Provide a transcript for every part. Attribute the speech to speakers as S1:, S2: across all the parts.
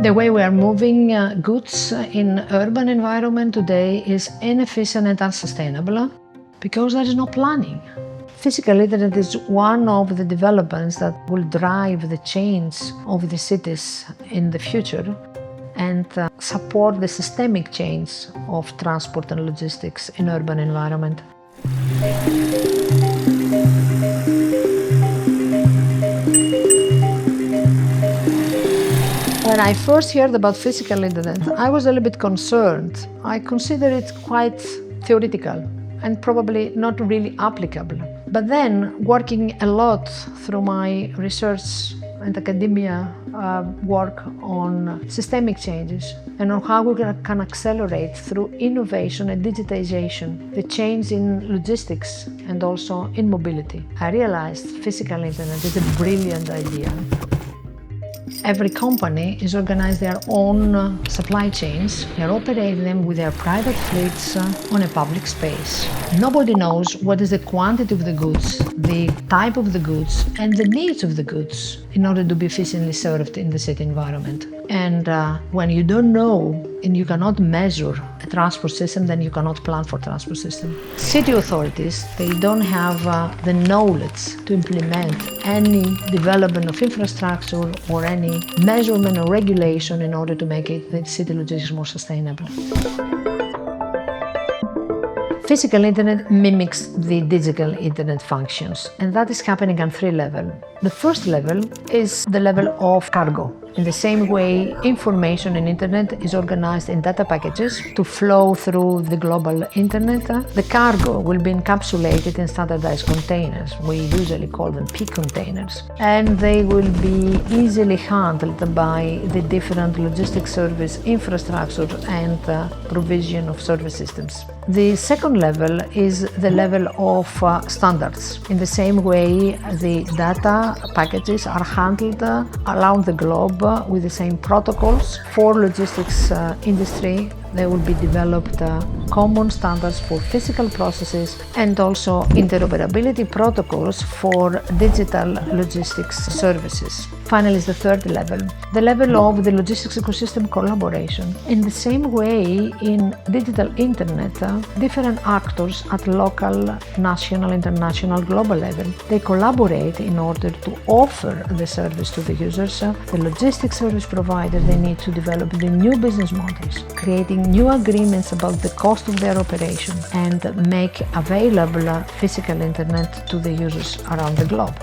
S1: The way we are moving goods in urban environment today is inefficient and unsustainable because there is no planning. Physical internet is one of the developments that will drive the change of the cities in the future and support the systemic change of transport and logistics in urban environment. When I first heard about physical internet, I was a little bit concerned. I consider it quite theoretical and probably not really applicable. But then, working a lot through my research and academia work on systemic changes and on how we can accelerate through innovation and digitization the change in logistics and also in mobility, I realized physical internet is a brilliant idea. Every company is organizing their own supply chains. They're operating them with their private fleets on a public space. Nobody knows what is the quantity of the goods, the type of the goods, and the needs of the goods in order to be efficiently served in the city environment. And when you don't know and you cannot measure a transport system, then you cannot plan for transport system. City authorities, they don't have the knowledge to implement any development of infrastructure or any measurement or regulation in order to make the city logistics more sustainable. Physical internet mimics the digital internet functions, and that is happening on three levels. The first level is the level of cargo. In the same way, information in internet is organized in data packages to flow through the global internet. The cargo will be encapsulated in standardized containers. We usually call them peak containers. And they will be easily handled by the different logistics service infrastructure and provision of service systems. The second level is the level of standards. In the same way, the data packages are handled around the globe with the same protocols. For logistics industry, there will be developed common standards for physical processes and also interoperability protocols for digital logistics services. Finally is the third level, the level of the logistics ecosystem collaboration. In the same way, in digital internet, different actors at local, national, international, global level, they collaborate in order to offer the service to the users. The logistics service providers, they need to develop the new business models, creating new agreements about the cost of their operation and make available physical internet to the users around the globe.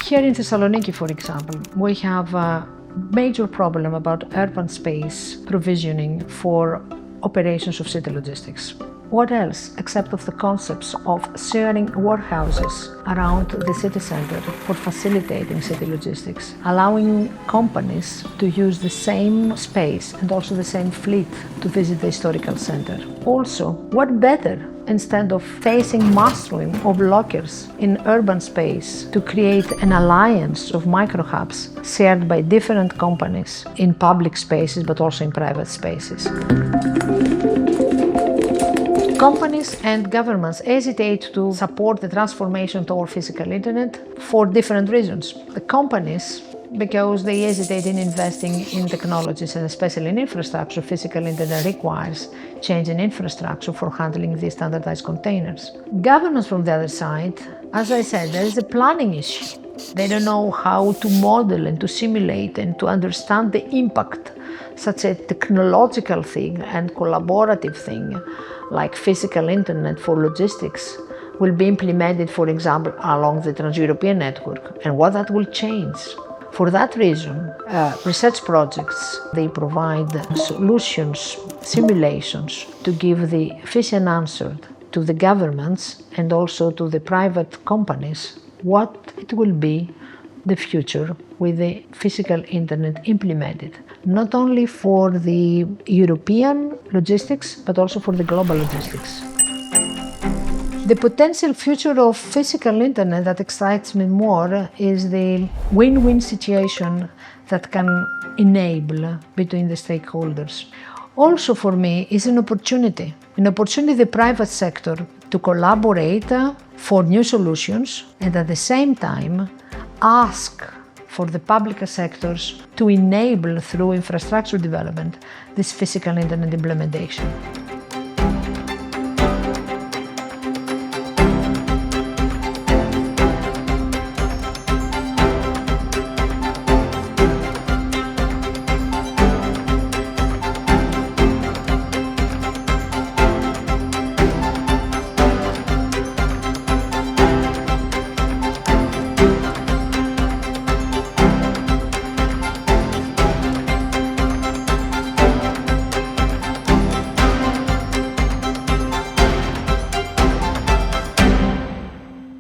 S1: Here in Thessaloniki, for example, we have a major problem about urban space provisioning for operations of city logistics. What else except of the concepts of sharing warehouses around the city center for facilitating city logistics, allowing companies to use the same space and also the same fleet to visit the historical center. Also, what better instead of facing mastering of lockers in urban space to create an alliance of micro-hubs shared by different companies in public spaces but also in private spaces. Companies and governments hesitate to support the transformation toward physical internet for different reasons. The companies, because they hesitate in investing in technologies and especially in infrastructure. Physical internet requires change in infrastructure for handling these standardized containers. Governments, from the other side, as I said, there is a planning issue. They don't know how to model and to simulate and to understand the impact such a technological thing and collaborative thing like physical internet for logistics will be implemented, for example, along the Trans-European network, and what that will change. For that reason, research projects, they provide solutions, simulations to give the efficient answer to the governments and also to the private companies what it will be the future with the physical internet implemented, not only for the European logistics, but also for the global logistics. The potential future of physical internet that excites me more is the win-win situation that can enable between the stakeholders. Also for me is an opportunity the private sector to collaborate for new solutions and at the same time ask for the public sectors to enable through infrastructure development this physical internet implementation.